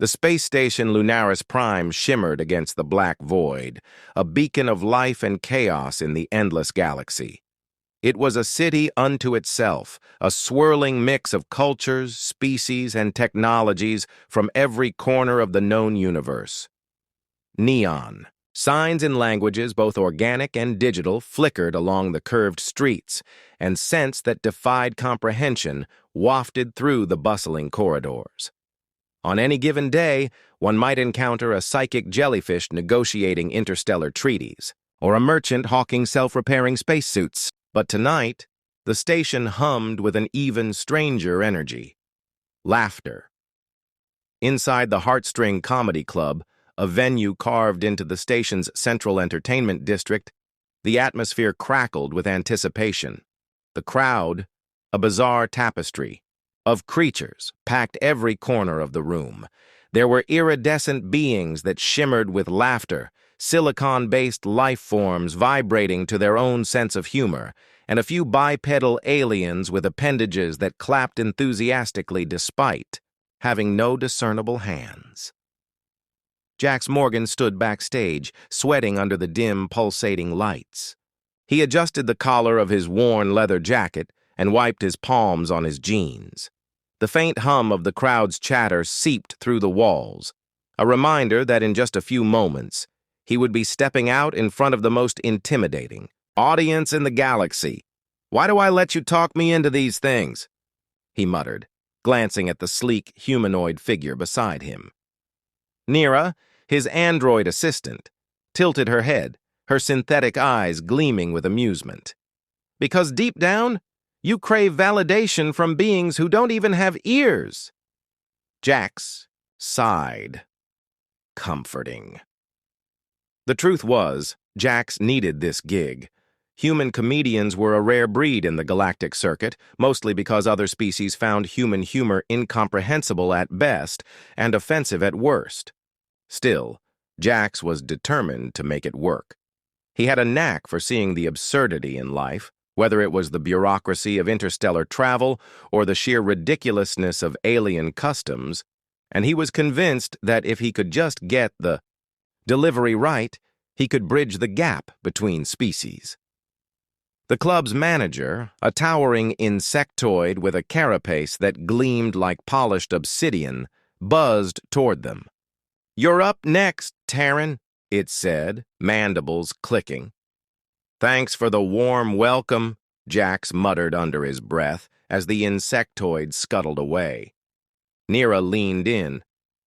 The space station Lunaris Prime shimmered against the black void, a beacon of life and chaos in the endless galaxy. It was a city unto itself, a swirling mix of cultures, species, and technologies from every corner of the known universe. Neon. Signs and languages, both organic and digital, flickered along the curved streets, and scents that defied comprehension wafted through the bustling corridors. On any given day, one might encounter a psychic jellyfish negotiating interstellar treaties, or a merchant hawking self-repairing spacesuits. But tonight, the station hummed with an even stranger energy. Laughter. Inside the Heartstring Comedy Club, a venue carved into the station's central entertainment district, the atmosphere crackled with anticipation. The crowd, a bizarre tapestry of creatures, packed every corner of the room. There were iridescent beings that shimmered with laughter, silicon-based life forms vibrating to their own sense of humor, and a few bipedal aliens with appendages that clapped enthusiastically despite having no discernible hands. Jax Morgan stood backstage, sweating under the dim, pulsating lights. He adjusted the collar of his worn leather jacket and wiped his palms on his jeans. The faint hum of the crowd's chatter seeped through the walls, a reminder that in just a few moments, he would be stepping out in front of the most intimidating audience in the galaxy. "Why do I let you talk me into these things?" he muttered, glancing at the sleek, humanoid figure beside him. Nira, his android assistant, tilted her head, her synthetic eyes gleaming with amusement. "Because deep down, you crave validation from beings who don't even have ears." Jax sighed. Comforting. The truth was, Jax needed this gig. Human comedians were a rare breed in the galactic circuit, mostly because other species found human humor incomprehensible at best and offensive at worst. Still, Jax was determined to make it work. He had a knack for seeing the absurdity in life, whether it was the bureaucracy of interstellar travel or the sheer ridiculousness of alien customs, and he was convinced that if he could just get the delivery right, he could bridge the gap between species. The club's manager, a towering insectoid with a carapace that gleamed like polished obsidian, buzzed toward them. "You're up next, Terran," it said, mandibles clicking. "Thanks for the warm welcome," Jax muttered under his breath as the insectoid scuttled away. Nira leaned in.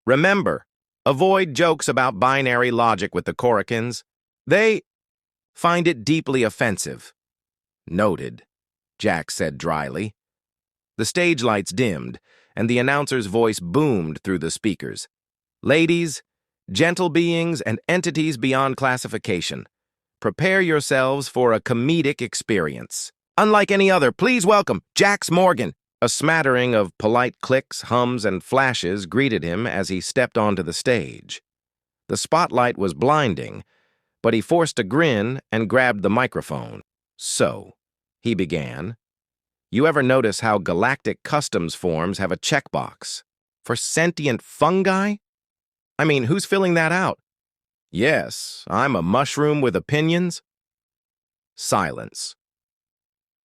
"Remember, avoid jokes about binary logic with the Korrikans. They find it deeply offensive." "Noted," Jax said dryly. The stage lights dimmed, and the announcer's voice boomed through the speakers. "Ladies, gentle beings, and entities beyond classification, prepare yourselves for a comedic experience. Unlike any other, please welcome Jax Morgan." A smattering of polite clicks, hums, and flashes greeted him as he stepped onto the stage. The spotlight was blinding, but he forced a grin and grabbed the microphone. "So," he began, "you ever notice how galactic customs forms have a checkbox for sentient fungi? I mean, who's filling that out? Yes, I'm a mushroom with opinions." Silence.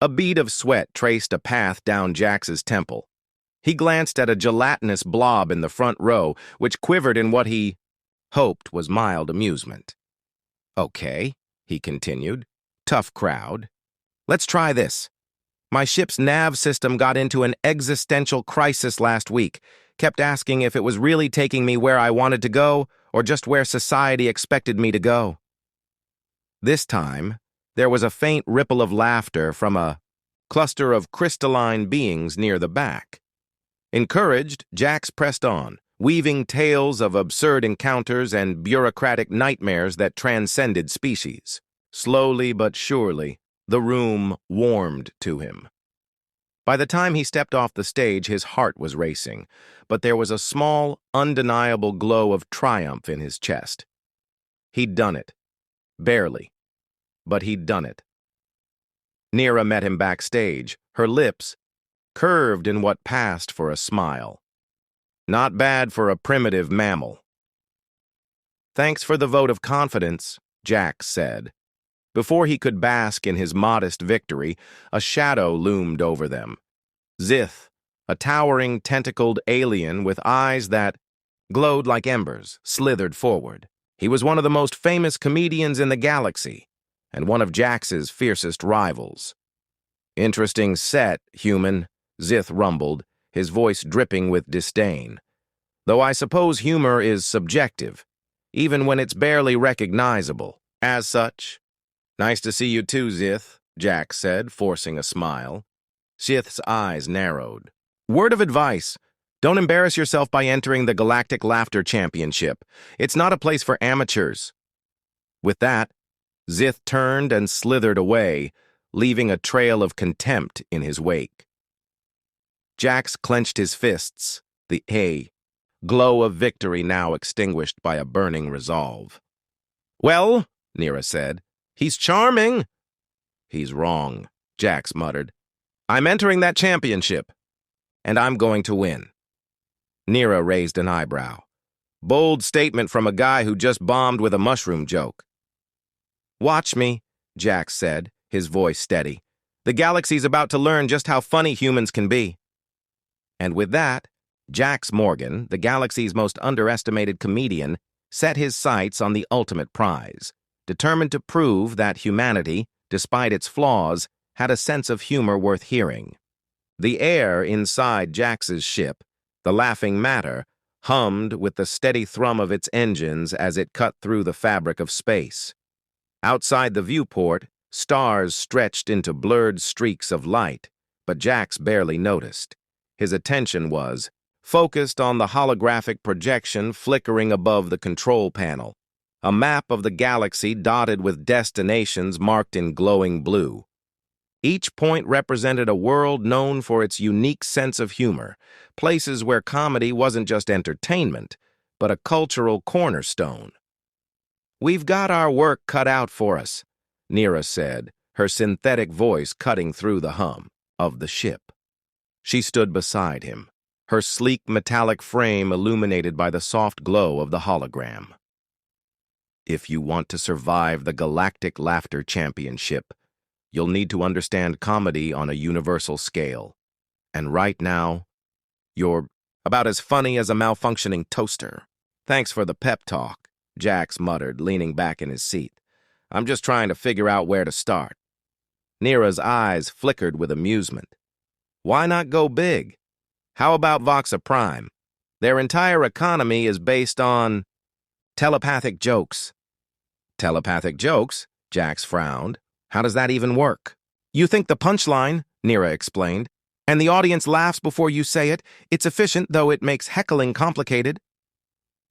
A bead of sweat traced a path down Jax's temple. He glanced at a gelatinous blob in the front row, which quivered in what he hoped was mild amusement. "Okay," he continued. "Tough crowd. Let's try this. My ship's nav system got into an existential crisis last week, kept asking if it was really taking me where I wanted to go or just where society expected me to go." This time, there was a faint ripple of laughter from a cluster of crystalline beings near the back. Encouraged, Jax pressed on, weaving tales of absurd encounters and bureaucratic nightmares that transcended species. Slowly but surely, the room warmed to him. By the time he stepped off the stage, his heart was racing, but there was a small, undeniable glow of triumph in his chest. He'd done it. Barely. But he'd done it. Nira met him backstage, her lips curved in what passed for a smile. Not bad for a primitive mammal. Thanks for the vote of confidence, Jax said. Before he could bask in his modest victory, a shadow loomed over them. Zith, a towering, tentacled alien with eyes that glowed like embers, slithered forward. He was one of the most famous comedians in the galaxy, and one of Jax's fiercest rivals. Interesting set, human, Zith rumbled, his voice dripping with disdain. Though I suppose humor is subjective, even when it's barely recognizable. As such, nice to see you too, Zith, Jax said, forcing a smile. Zith's eyes narrowed. Word of advice. Don't embarrass yourself by entering the Galactic Laughter Championship. It's not a place for amateurs. With that, Zith turned and slithered away, leaving a trail of contempt in his wake. Jax clenched his fists, the glow of victory now extinguished by a burning resolve. Well, Nira said, he's charming. He's wrong, Jax muttered. I'm entering that championship, and I'm going to win. Nira raised an eyebrow. Bold statement from a guy who just bombed with a mushroom joke. Watch me, Jax said, his voice steady. The galaxy's about to learn just how funny humans can be. And with that, Jax Morgan, the galaxy's most underestimated comedian, set his sights on the ultimate prize, determined to prove that humanity, despite its flaws, had a sense of humor worth hearing. The air inside Jax's ship, the laughing matter, hummed with the steady thrum of its engines as it cut through the fabric of space. Outside the viewport, stars stretched into blurred streaks of light, but Jax barely noticed. His attention was focused on the holographic projection flickering above the control panel, a map of the galaxy dotted with destinations marked in glowing blue. Each point represented a world known for its unique sense of humor, places where comedy wasn't just entertainment, but a cultural cornerstone. We've got our work cut out for us, Nira said, her synthetic voice cutting through the hum of the ship. She stood beside him, her sleek metallic frame illuminated by the soft glow of the hologram. If you want to survive the Galactic Laughter Championship, you'll need to understand comedy on a universal scale. And right now, you're about as funny as a malfunctioning toaster. Thanks for the pep talk, Jax muttered, leaning back in his seat. I'm just trying to figure out where to start. Nira's eyes flickered with amusement. Why not go big? How about Voxa Prime? Their entire economy is based on telepathic jokes. Telepathic jokes? Jax frowned. How does that even work? You think the punchline, Nira explained, and the audience laughs before you say it. It's efficient, though it makes heckling complicated.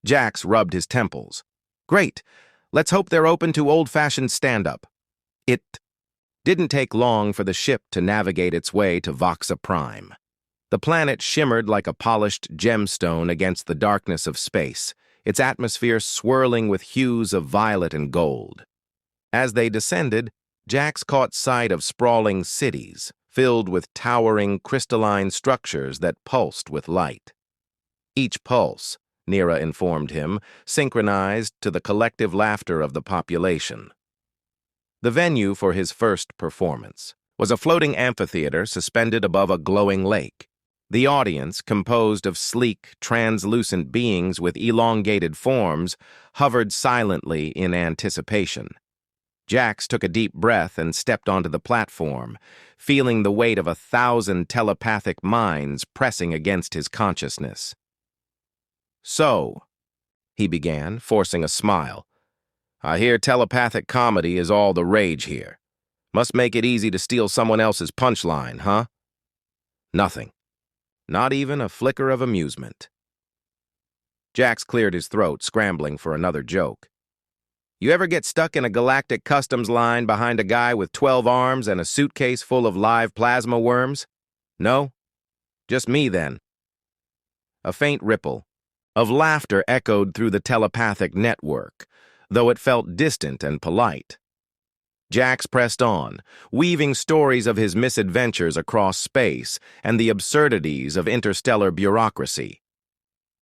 Jax rubbed his temples. Great. Let's hope they're open to old-fashioned stand-up. It didn't take long for the ship to navigate its way to Voxa Prime. The planet shimmered like a polished gemstone against the darkness of space, its atmosphere swirling with hues of violet and gold. As they descended, Jax caught sight of sprawling cities, filled with towering crystalline structures that pulsed with light. Each pulse, Nira informed him, synchronized to the collective laughter of the population. The venue for his first performance was a floating amphitheater suspended above a glowing lake. The audience, composed of sleek, translucent beings with elongated forms, hovered silently in anticipation. Jax took a deep breath and stepped onto the platform, feeling the weight of 1,000 telepathic minds pressing against his consciousness. So, he began, forcing a smile, I hear telepathic comedy is all the rage here. Must make it easy to steal someone else's punchline, huh? Nothing. Not even a flicker of amusement. Jax cleared his throat, scrambling for another joke. You ever get stuck in a galactic customs line behind a guy with 12 arms and a suitcase full of live plasma worms? No? Just me, then. A faint ripple of laughter echoed through the telepathic network, though it felt distant and polite. Jax pressed on, weaving stories of his misadventures across space and the absurdities of interstellar bureaucracy.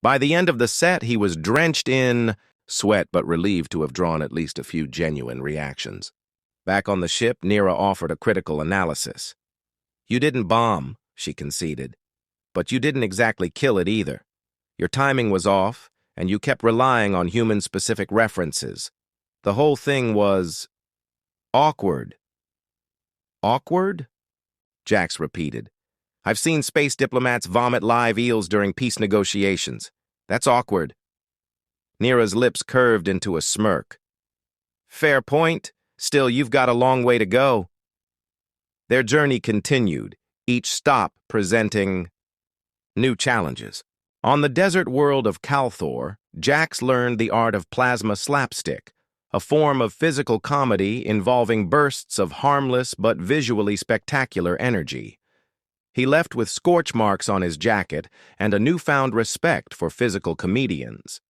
By the end of the set, he was drenched in sweat but relieved to have drawn at least a few genuine reactions. Back on the ship, Nira offered a critical analysis. "You didn't bomb," she conceded, "but you didn't exactly kill it either. Your timing was off, and you kept relying on human-specific references. The whole thing was awkward." "Awkward?" Jax repeated. "I've seen space diplomats vomit live eels during peace negotiations. That's awkward." Nira's lips curved into a smirk. "Fair point. Still, you've got a long way to go." Their journey continued, each stop presenting new challenges. On the desert world of Calthor, Jax learned the art of plasma slapstick, a form of physical comedy involving bursts of harmless but visually spectacular energy. He left with scorch marks on his jacket and a newfound respect for physical comedians.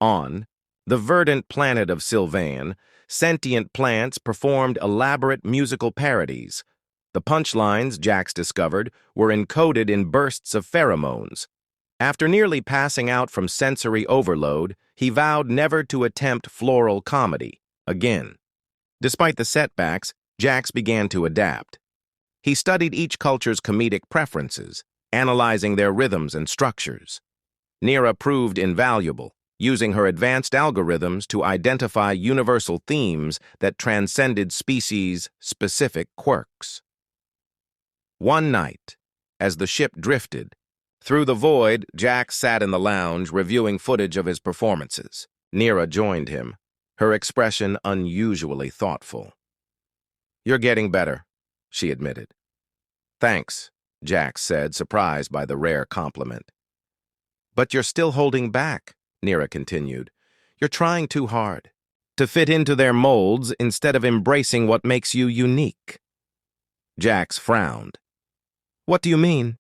On the verdant planet of Sylvain, sentient plants performed elaborate musical parodies. The punchlines, Jax discovered, were encoded in bursts of pheromones. After nearly passing out from sensory overload, he vowed never to attempt floral comedy again. Despite the setbacks, Jax began to adapt. He studied each culture's comedic preferences, analyzing their rhythms and structures. Nira proved invaluable, using her advanced algorithms to identify universal themes that transcended species-specific quirks. One night, as the ship drifted, through the void, Jax sat in the lounge reviewing footage of his performances. Nira joined him, her expression unusually thoughtful. "You're getting better," she admitted. "Thanks," Jax said, surprised by the rare compliment. "But you're still holding back," Nira continued. "You're trying too hard to fit into their molds instead of embracing what makes you unique." Jax frowned. "What do you mean?"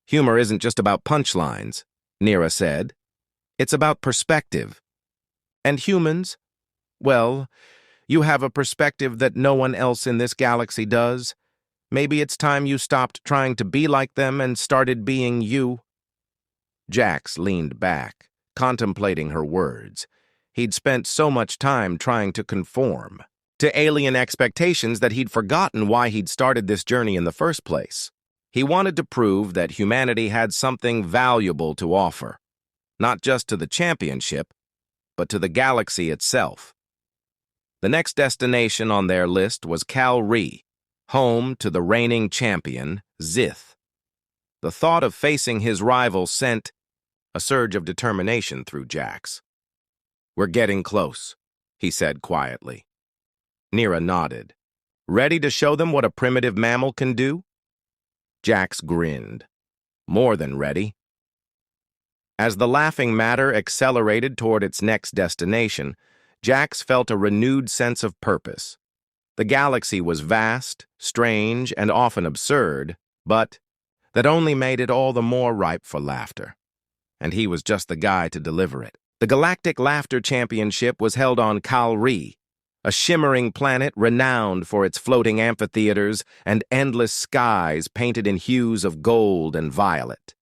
"Humor isn't just about punchlines," Nira said. "It's about perspective. And humans? Well, you have a perspective that no one else in this galaxy does. Maybe it's time you stopped trying to be like them and started being you." Jax leaned back, contemplating her words. He'd spent so much time trying to conform to alien expectations that he'd forgotten why he'd started this journey in the first place. He wanted to prove that humanity had something valuable to offer, not just to the championship, but to the galaxy itself. The next destination on their list was Cal-Ree, home to the reigning champion, Zith. The thought of facing his rival sent a surge of determination through Jax. "We're getting close," he said quietly. Nira nodded. "Ready to show them what a primitive mammal can do?" Jax grinned. "More than ready." As the laughing matter accelerated toward its next destination, Jax felt a renewed sense of purpose. The galaxy was vast, strange, and often absurd, but that only made it all the more ripe for laughter. And he was just the guy to deliver it. The Galactic Laughter Championship was held on Cal-Ree, a shimmering planet renowned for its floating amphitheaters and endless skies painted in hues of gold and violet.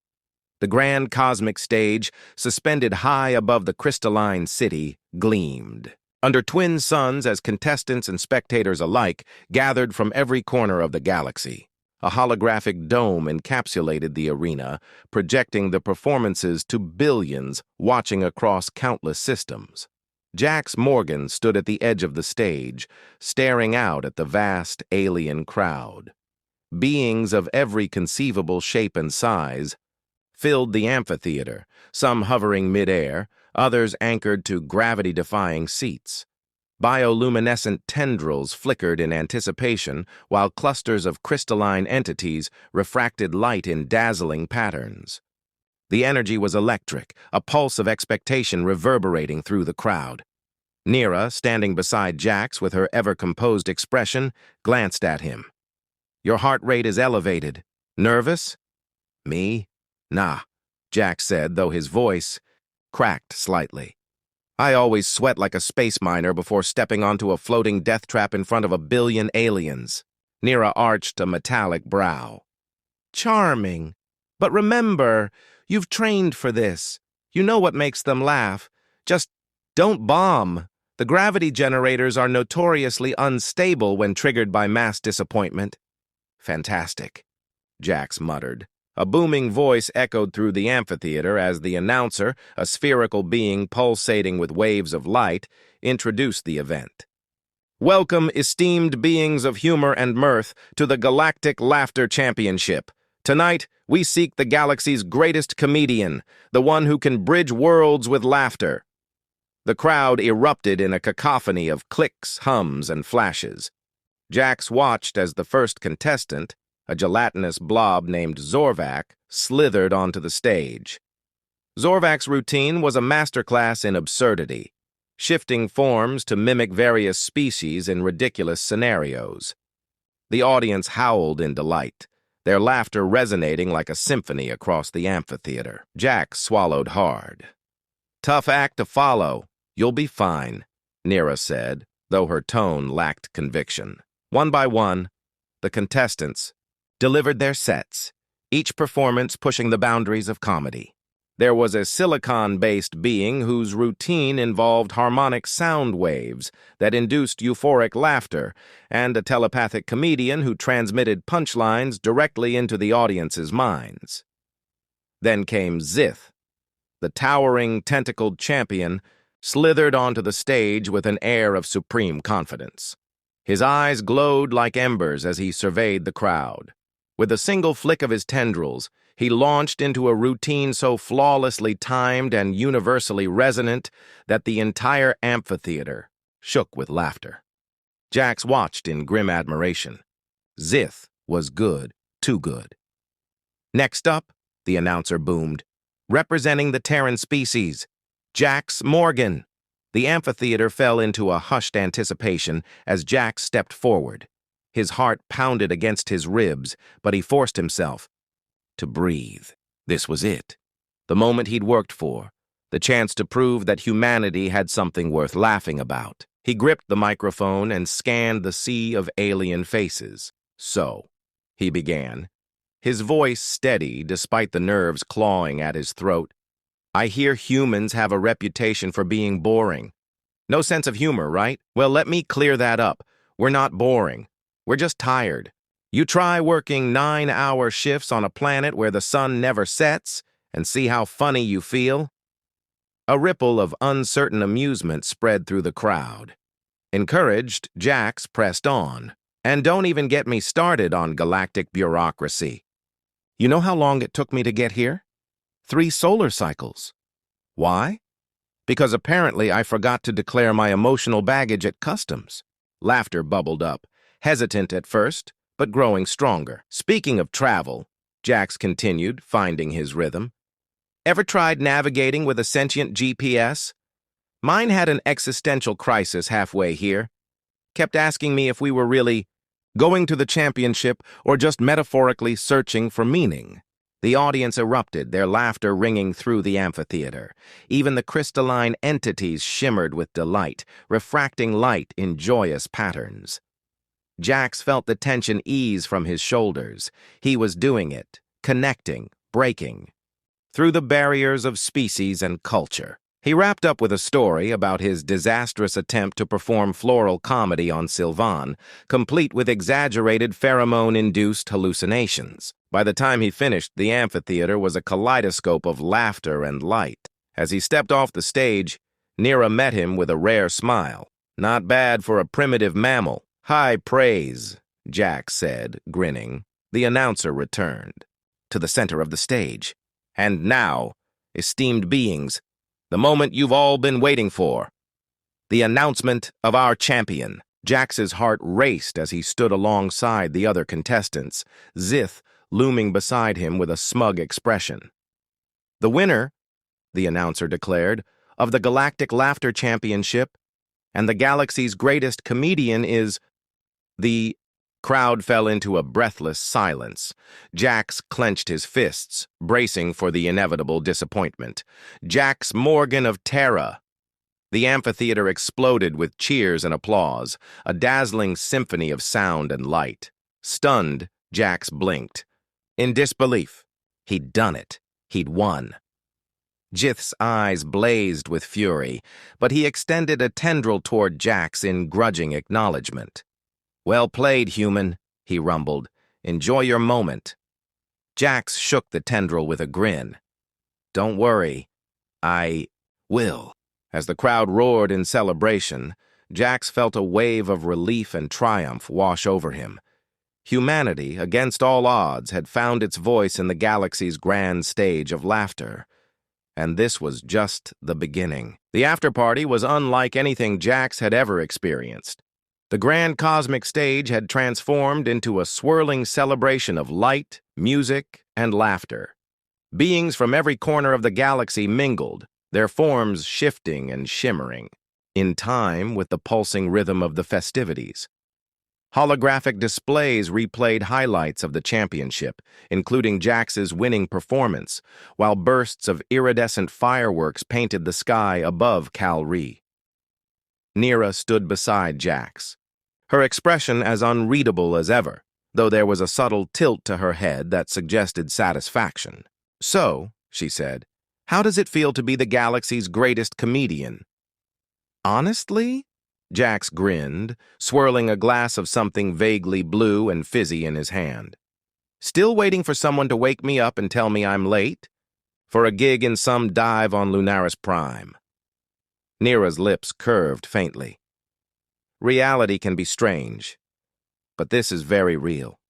The grand cosmic stage, suspended high above the crystalline city, gleamed. Under twin suns as contestants and spectators alike gathered from every corner of the galaxy. A holographic dome encapsulated the arena, projecting the performances to billions watching across countless systems. Jax Morgan stood at the edge of the stage, staring out at the vast alien crowd. Beings of every conceivable shape and size filled the amphitheater, some hovering mid-air, others anchored to gravity-defying seats. Bioluminescent tendrils flickered in anticipation, while clusters of crystalline entities refracted light in dazzling patterns. The energy was electric, a pulse of expectation reverberating through the crowd. Nira, standing beside Jax with her ever-composed expression, glanced at him. "Your heart rate is elevated. Nervous?" "Me? Nah," Jax said, though his voice cracked slightly. "I always sweat like a space miner before stepping onto a floating death trap in front of a billion aliens." Nira arched a metallic brow. "Charming. But remember, You've trained for this. You know what makes them laugh. Just don't bomb. The gravity generators are notoriously unstable when triggered by mass disappointment." "Fantastic," Jax muttered. A booming voice echoed through the amphitheater as the announcer, a spherical being pulsating with waves of light, introduced the event. "Welcome, esteemed beings of humor and mirth, to the Galactic Laughter Championship. Tonight, we seek the galaxy's greatest comedian, the one who can bridge worlds with laughter." The crowd erupted in a cacophony of clicks, hums, and flashes. Jax watched as the first contestant, a gelatinous blob named Zorvac, slithered onto the stage. Zorvac's routine was a masterclass in absurdity, shifting forms to mimic various species in ridiculous scenarios. The audience howled in delight, their laughter resonating like a symphony across the amphitheater. Jax swallowed hard. "Tough act to follow. You'll be fine," Nira said, though her tone lacked conviction. One by one, the contestants delivered their sets, each performance pushing the boundaries of comedy. There was a silicon-based being whose routine involved harmonic sound waves that induced euphoric laughter, and a telepathic comedian who transmitted punchlines directly into the audience's minds. Then came Zith. The towering, tentacled champion slithered onto the stage with an air of supreme confidence. His eyes glowed like embers as he surveyed the crowd. With a single flick of his tendrils, he launched into a routine so flawlessly timed and universally resonant that the entire amphitheater shook with laughter. Jax watched in grim admiration. Zith was good, too good. "Next up," the announcer boomed, "representing the Terran species, Jax Morgan." The amphitheater fell into a hushed anticipation as Jax stepped forward. His heart pounded against his ribs, but he forced himself to breathe. This was it. The moment he'd worked for. The chance to prove that humanity had something worth laughing about. He gripped the microphone and scanned the sea of alien faces. "So," he began, his voice steady despite the nerves clawing at his throat, "I hear humans have a reputation for being boring. No sense of humor, right? Well, let me clear that up. We're not boring. We're just tired. You try working 9-hour shifts on a planet where the sun never sets and see how funny you feel." A ripple of uncertain amusement spread through the crowd. Encouraged, Jax pressed on. "And don't even get me started on galactic bureaucracy. You know how long it took me to get here? 3 solar cycles. Why? Because apparently I forgot to declare my emotional baggage at customs." Laughter bubbled up, hesitant at first, but growing stronger. "Speaking of travel," Jax continued, finding his rhythm, "ever tried navigating with a sentient GPS? Mine had an existential crisis halfway here. Kept asking me if we were really going to the championship or just metaphorically searching for meaning." The audience erupted, their laughter ringing through the amphitheater. Even the crystalline entities shimmered with delight, refracting light in joyous patterns. Jax felt the tension ease from his shoulders. He was doing it, connecting, breaking, through the barriers of species and culture. He wrapped up with a story about his disastrous attempt to perform floral comedy on Sylvan, complete with exaggerated pheromone-induced hallucinations. By the time he finished, the amphitheater was a kaleidoscope of laughter and light. As he stepped off the stage, Nira met him with a rare smile. "Not bad for a primitive mammal. High praise," Jax said, grinning. The announcer returned to the center of the stage. "And now, esteemed beings, the moment you've all been waiting for. The announcement of our champion." Jax's heart raced as he stood alongside the other contestants, Zith looming beside him with a smug expression. "The winner," the announcer declared, "of the Galactic Laughter Championship and the galaxy's greatest comedian is..." The crowd fell into a breathless silence. Jax clenched his fists, bracing for the inevitable disappointment. "Jax Morgan of Terra." The amphitheater exploded with cheers and applause, a dazzling symphony of sound and light. Stunned, Jax blinked. In disbelief. He'd done it. He'd won. Jith's eyes blazed with fury, but he extended a tendril toward Jax in grudging acknowledgement. "Well played, human," he rumbled. "Enjoy your moment." Jax shook the tendril with a grin. "Don't worry. I will." As the crowd roared in celebration, Jax felt a wave of relief and triumph wash over him. Humanity, against all odds, had found its voice in the galaxy's grand stage of laughter. And this was just the beginning. The after-party was unlike anything Jax had ever experienced. The grand cosmic stage had transformed into a swirling celebration of light, music, and laughter. Beings from every corner of the galaxy mingled, their forms shifting and shimmering, in time with the pulsing rhythm of the festivities. Holographic displays replayed highlights of the championship, including Jax's winning performance, while bursts of iridescent fireworks painted the sky above Kal Rhi. Nira stood beside Jax, her expression as unreadable as ever, though there was a subtle tilt to her head that suggested satisfaction. "So," she said, "how does it feel to be the galaxy's greatest comedian?" "Honestly?" Jax grinned, swirling a glass of something vaguely blue and fizzy in his hand. "Still waiting for someone to wake me up and tell me I'm late? For a gig in some dive on Lunaris Prime." Nira's lips curved faintly. "Reality can be strange, but this is very real.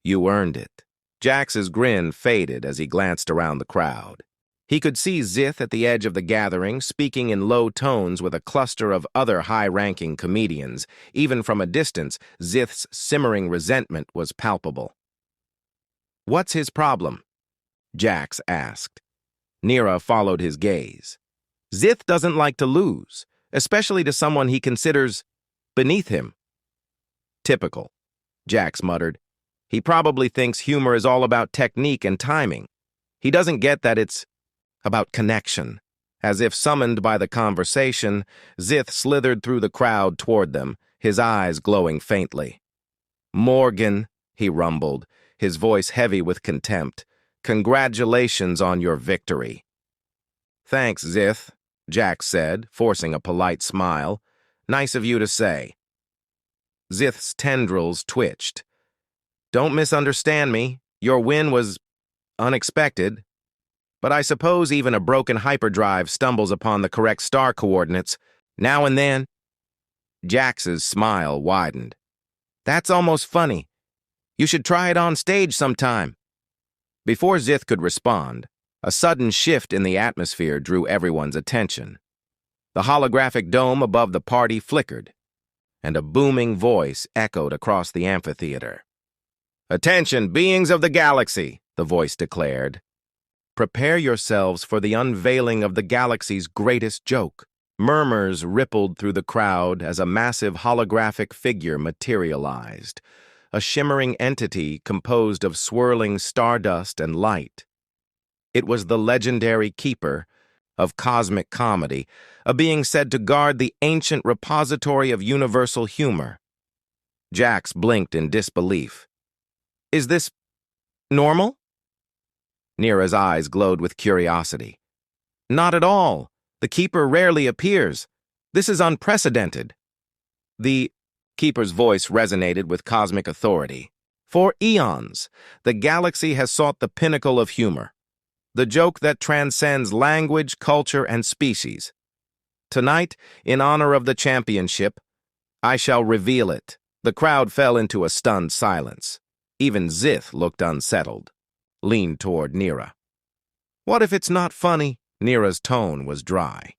You earned it." Jax's grin faded as he glanced around the crowd. He could see Zith at the edge of the gathering, speaking in low tones with a cluster of other high-ranking comedians. Even from a distance, Zith's simmering resentment was palpable. "What's his problem?" Jax asked. Nira followed his gaze. "Zith doesn't like to lose, especially to someone he considers beneath him." "Typical," Jax muttered. "He probably thinks humor is all about technique and timing. He doesn't get that it's about connection." As if summoned by the conversation, Zith slithered through the crowd toward them, his eyes glowing faintly. "Morgan," he rumbled, his voice heavy with contempt, "congratulations on your victory." "Thanks, Zith," Jax said, forcing a polite smile. "Nice of you to say." Zith's tendrils twitched. "Don't misunderstand me. Your win was unexpected. But I suppose even a broken hyperdrive stumbles upon the correct star coordinates. Now and then." Jax's smile widened. "That's almost funny. You should try it on stage sometime." Before Zith could respond, a sudden shift in the atmosphere drew everyone's attention. The holographic dome above the party flickered, and a booming voice echoed across the amphitheater. "Attention, beings of the galaxy," the voice declared. "Prepare yourselves for the unveiling of the galaxy's greatest joke." Murmurs rippled through the crowd as a massive holographic figure materialized, a shimmering entity composed of swirling stardust and light. It was the legendary keeper of cosmic comedy, a being said to guard the ancient repository of universal humor. Jax blinked in disbelief. "Is this normal?" Nira's eyes glowed with curiosity. "Not at all. The Keeper rarely appears. This is unprecedented." The Keeper's voice resonated with cosmic authority. "For eons, the galaxy has sought the pinnacle of humor, the joke that transcends language, culture, and species. Tonight, in honor of the championship, I shall reveal it." The crowd fell into a stunned silence. Even Zith looked unsettled, leaned toward Nira. "What if it's not funny?" Nira's tone was dry.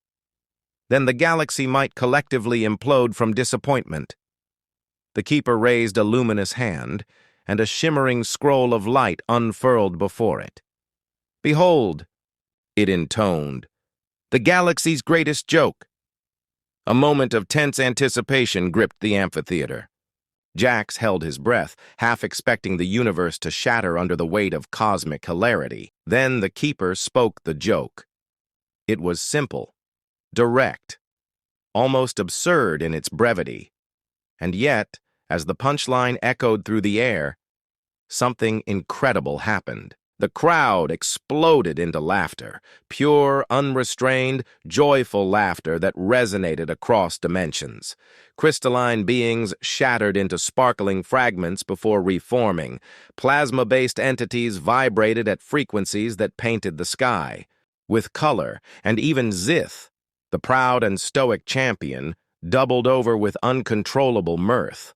"Then the galaxy might collectively implode from disappointment." The Keeper raised a luminous hand, and a shimmering scroll of light unfurled before it. "Behold," it intoned, "the galaxy's greatest joke." A moment of tense anticipation gripped the amphitheater. Jax held his breath, half expecting the universe to shatter under the weight of cosmic hilarity. Then the Keeper spoke the joke. It was simple, direct, almost absurd in its brevity. And yet, as the punchline echoed through the air, something incredible happened. The crowd exploded into laughter, pure, unrestrained, joyful laughter that resonated across dimensions. Crystalline beings shattered into sparkling fragments before reforming. Plasma-based entities vibrated at frequencies that painted the sky. With color, and even Zith, the proud and stoic champion, doubled over with uncontrollable mirth.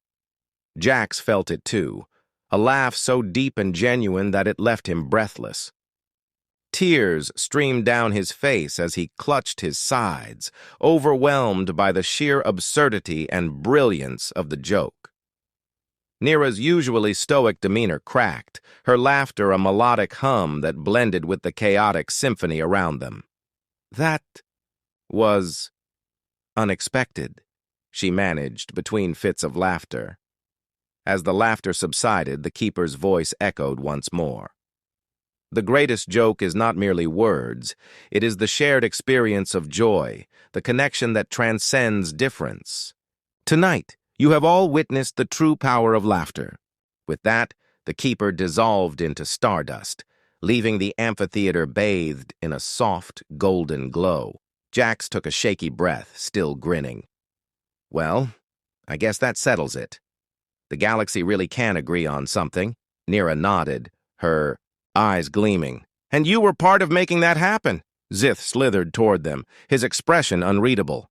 Jax felt it too, a laugh so deep and genuine that it left him breathless. Tears streamed down his face as he clutched his sides, overwhelmed by the sheer absurdity and brilliance of the joke. Neera's usually stoic demeanor cracked, her laughter a melodic hum that blended with the chaotic symphony around them. That was unexpected, she managed between fits of laughter. As the laughter subsided, the keeper's voice echoed once more. The greatest joke is not merely words, it is the shared experience of joy, the connection that transcends difference. Tonight, you have all witnessed the true power of laughter. With that, the keeper dissolved into stardust, leaving the amphitheater bathed in a soft, golden glow. Jax took a shaky breath, still grinning. Well, I guess that settles it. The galaxy really can agree on something. Neera nodded, her eyes gleaming. And you were part of making that happen. Zith slithered toward them, his expression unreadable.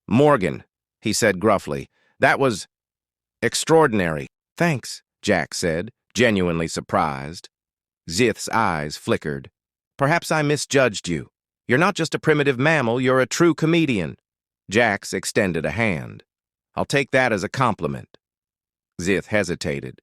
Morgan, he said gruffly, that was extraordinary. Thanks, Jax said, genuinely surprised. Zith's eyes flickered. Perhaps I misjudged you. You're not just a primitive mammal, you're a true comedian. Jax extended a hand. I'll take that as a compliment. Zith hesitated,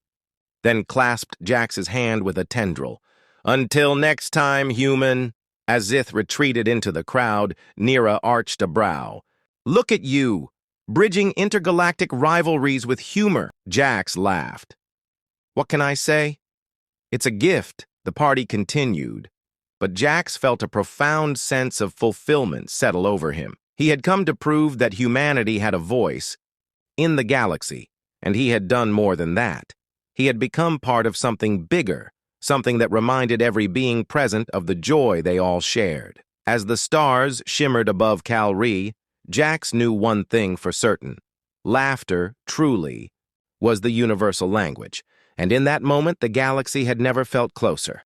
then clasped Jax's hand with a tendril. Until next time, human. As Zith retreated into the crowd, Neera arched a brow. Look at you, bridging intergalactic rivalries with humor. Jax laughed. What can I say? It's a gift, the party continued. But Jax felt a profound sense of fulfillment settle over him. He had come to prove that humanity had a voice in the galaxy, and he had done more than that. He had become part of something bigger, something that reminded every being present of the joy they all shared. As the stars shimmered above Calri, Jax knew one thing for certain. Laughter, truly, was the universal language, and in that moment the galaxy had never felt closer.